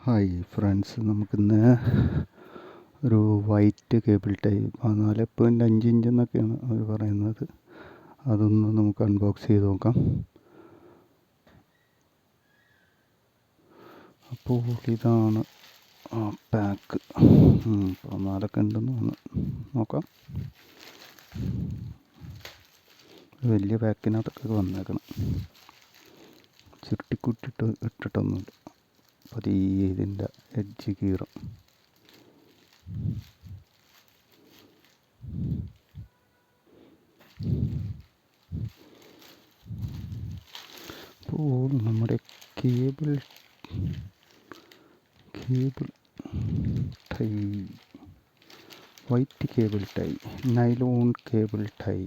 Hi friends, നമുക്കിന്ന് ഒരു white cable tie 4.5 inch എന്നൊക്കെയാണ് അവർ പറയുന്നത്. അതൊന്ന് നമുക്ക് അൺബോക്സ് ചെയ്ത് നോക്കാം. അപ്പോൾ ഇതാണ് ആ പാക്ക്. 4 ഉണ്ടെന്ന് നോക്കാം. വലിയ പാക്കിനകത്തൊക്കെ വന്നേക്കണം. ചുരുട്ടിക്കുട്ടിട്ട് ഇട്ടിട്ടൊന്നുമില്ല. പതിയെ ഇതിൻ്റെ എഡ്ജ് കീറും. അപ്പോൾ നമ്മുടെ cable tie, white cable tie, nylon cable tie,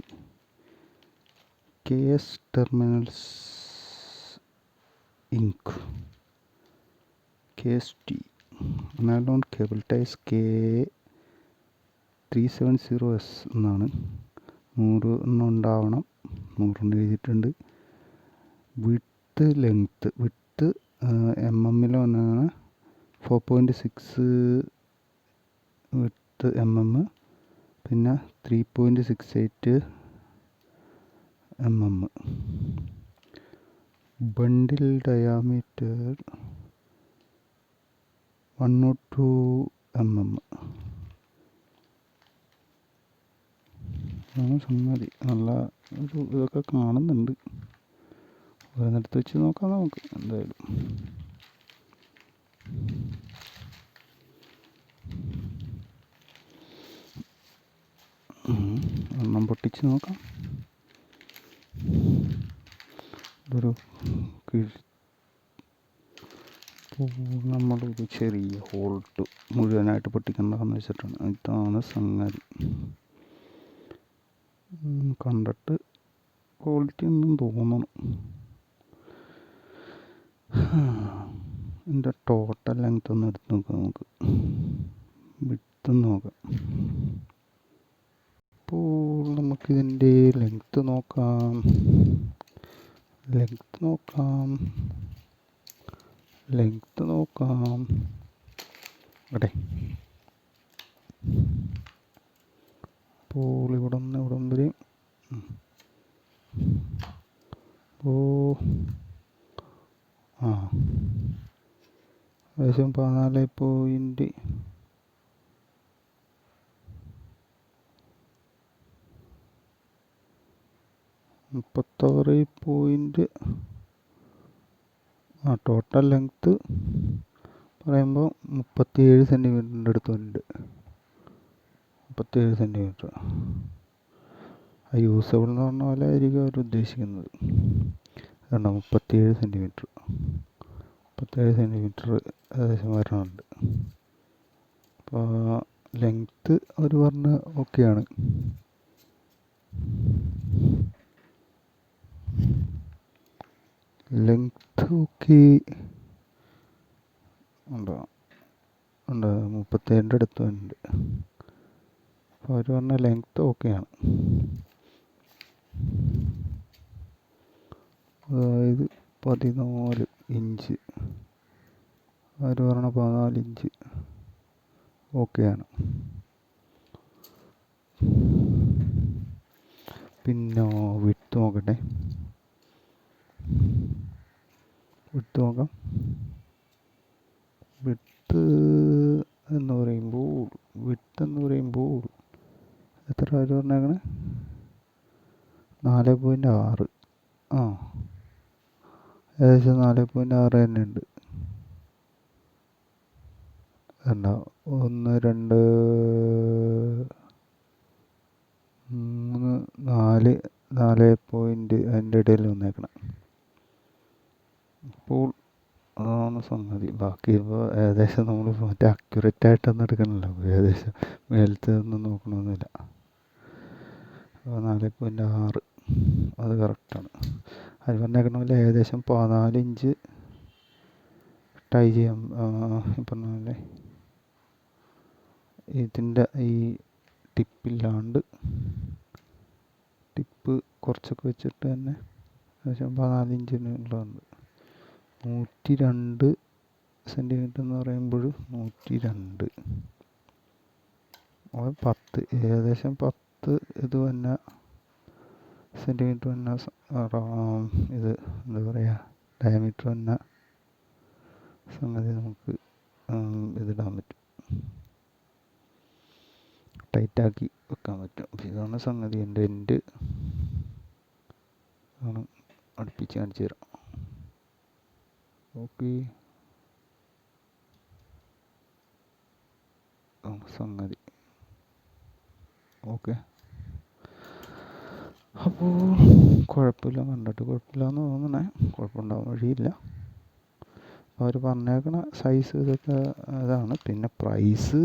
KS terminals inc, KST, nylon cable ties K-370S എന്നാണ്. 100 എണ്ണം ഉണ്ടാവണം. 100 എണ്ണം എഴുതിയിട്ടുണ്ട്. വിഡ്ത്ത് mm ഒന്നാണ്. 4.6 വിഡ്ത്ത് mm, പിന്നെ 3.68 mm. ബണ്ടിൽ ഡയാമീറ്റർ 102 mm. സംഗതി നല്ല ഒരു ഇതൊക്കെ കാണുന്നുണ്ട്. ഓരോന്നിടത്ത് വെച്ച് നോക്കാം നമുക്ക്. എന്തായാലും ഒരെണ്ണം പൊട്ടിച്ച് നോക്കാം. ഇതൊരു നമ്മളൊരു ചെറിയ ഹോൾട്ട് മുഴുവനായിട്ട് പൊട്ടിക്കണ്ടെന്ന് വെച്ചിട്ടാണ്. ഇതാണ് സംഗതി. കണ്ടിട്ട് ക്വാളിറ്റി ഒന്നും തോന്നണം. ഇതിൻ്റെ ടോട്ടൽ ലെങ്ത് ഒന്ന് എടുത്ത് നോക്കാം. നമുക്ക് വിഡ്ത്ത് നോക്കാം. അപ്പോൾ നമുക്കിതിൻ്റെ ലെങ്ത്ത് നോക്കാം. അവിടെ അപ്പോൾ ഇവിടം വരെ ഏകദേശം 14.36 ടോട്ടൽ ലെങ്ത്ത് പറയുമ്പോൾ 37 സെൻറ്റിമീറ്ററിൻ്റെ അടുത്തുണ്ട്. 37 സെൻറ്റിമീറ്റർ. യൂസബിൾ എന്ന് പറഞ്ഞ പോലെ ആയിരിക്കും അവർ ഉദ്ദേശിക്കുന്നത്. കാരണം 37 സെൻറ്റിമീറ്റർ ഏകദേശം വരണമുണ്ട്. അപ്പോൾ ലെങ്ത്ത് അവർ പറഞ്ഞ ഓക്കെയാണ്. ലെങ്ത്ത് ഓക്കെ ഉണ്ടോ? 37 അടുത്തുണ്ട്. അപ്പോൾ അവർ പറഞ്ഞ ലെങ്ത്ത് ഓക്കെയാണ്. അതായത് 14 ഇഞ്ച്. അവർ പറഞ്ഞ 14 ഇഞ്ച് ഓക്കെയാണ്. പിന്നെ വിഡ്ത്ത് നോക്കട്ടെ. നോക്കാം. വിഡ്ത്ത് എന്ന് പറയുമ്പോൾ എത്ര അവർ പറഞ്ഞേക്കണേ? 4.6. ഏകദേശം 4.6 തന്നെ ഉണ്ട്. 1 2 3 4 പോയിൻ്റ് അതിൻ്റെ ഇടയിൽ വന്നേക്കണം. അപ്പോൾ അതാണ് സംഗതി. ബാക്കി ഇപ്പോൾ ഏകദേശം നമ്മൾ മറ്റേ അക്യുറേറ്റ് ആയിട്ടൊന്നും എടുക്കണമല്ലോ. ഏകദേശം മേലത്തെ ഒന്നും നോക്കണമെന്നില്ല. 4.6 അത് കറക്റ്റാണ്. അത് പറഞ്ഞേക്കണ പോലെ ഏകദേശം 14 ഇഞ്ച് ടൈ ചെയ്യാം. പറഞ്ഞ പോലെ ഇതിൻ്റെ ഈ ടിപ്പില്ലാണ്ട് ടിപ്പ് കുറച്ചൊക്കെ വെച്ചിട്ട് തന്നെ ഏകദേശം 14 ഇഞ്ചിനുള്ളതുണ്ട്. 102 സെൻറ്റിമീറ്റർ എന്ന് പറയുമ്പോൾ 102, 10 ഏകദേശം 10 ഇത് തന്നെ സെൻറ്റിമീറ്റർ തന്നെ ഇത് എന്താ പറയുക ഡയമീറ്റർ തന്നെ സംഗതി നമുക്ക് ഇതിടാൻ പറ്റും, ടൈറ്റാക്കി വെക്കാൻ പറ്റും. അപ്പോൾ ഇതാണ് സംഗതി. എൻ്റെ എൻഡ് ആണ് അടുപ്പിച്ച് കാണിച്ചു തരാം. ഓക്കെ, സംഗതി ഓക്കെ. അപ്പോൾ കുഴപ്പമില്ല, കണ്ടിട്ട് കുഴപ്പമില്ല എന്ന് തോന്നണേ, കുഴപ്പമുണ്ടാവാൻ വഴിയില്ല. അവർ പറഞ്ഞേക്കണ സൈസ് ഇതൊക്കെ ഇതാണ്. പിന്നെ പ്രൈസ്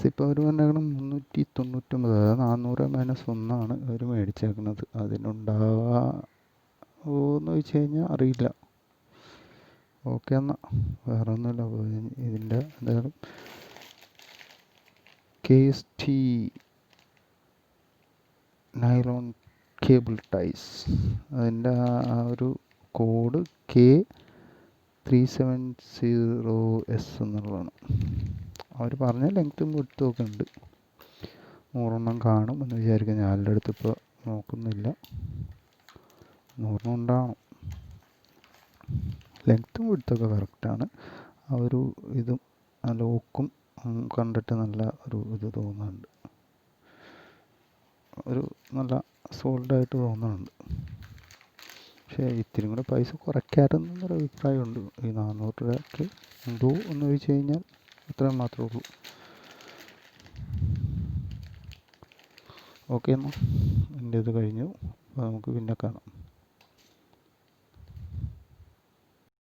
ഇപ്പോൾ അവർ പറഞ്ഞേക്കണം 399, അതായത് 400 - 1 അവർ മേടിച്ചേക്കണത്. അതിനുണ്ടാവുമെന്ന് ചോദിച്ചു കഴിഞ്ഞാൽ അറിയില്ല. ഓക്കെ എന്നാൽ വേറെ ഒന്നുമില്ല. അപ്പോൾ ഇതിൻ്റെ എന്തായാലും KST നൈലോൺ കേബിൾ ടൈസ്, അതിൻ്റെ ആ ഒരു കോഡ് K-370S എന്നുള്ളതാണ്. അവർ പറഞ്ഞ ലെങ്ത്തും വിഡ്ത്തും ഒക്കെ ഉണ്ട്. 100 കാണും എന്ന് വിചാരിക്കാം. ഞാനെൻ്റെ അടുത്ത് ഇപ്പോൾ നോക്കുന്നില്ല, 100 ഉണ്ടാവണം. ലെങ്ത്തും വിഡ്ത്തൊക്കെ കറക്റ്റാണ്. ആ ഒരു ഇതും ആ ലോക്കും കണ്ടിട്ട് നല്ല ഒരു ഇത് തോന്നുന്നുണ്ട്, ഒരു നല്ല സോൾഡായിട്ട് തോന്നുന്നുണ്ട്. പക്ഷേ ഇത്തിരി കൂടെ പൈസ കുറയ്ക്കാറുന്നൊരു അഭിപ്രായമുണ്ട്. ഈ 400 രൂപയ്ക്ക് ഉണ്ടോ എന്ന് ചോദിച്ചു കഴിഞ്ഞാൽ അത്രയും മാത്രമേ ഉള്ളൂ. ഓക്കെ എന്നാൽ എൻ്റെ ഇത് കഴിഞ്ഞു. അപ്പോൾ നമുക്ക് പിന്നെ കാണാം.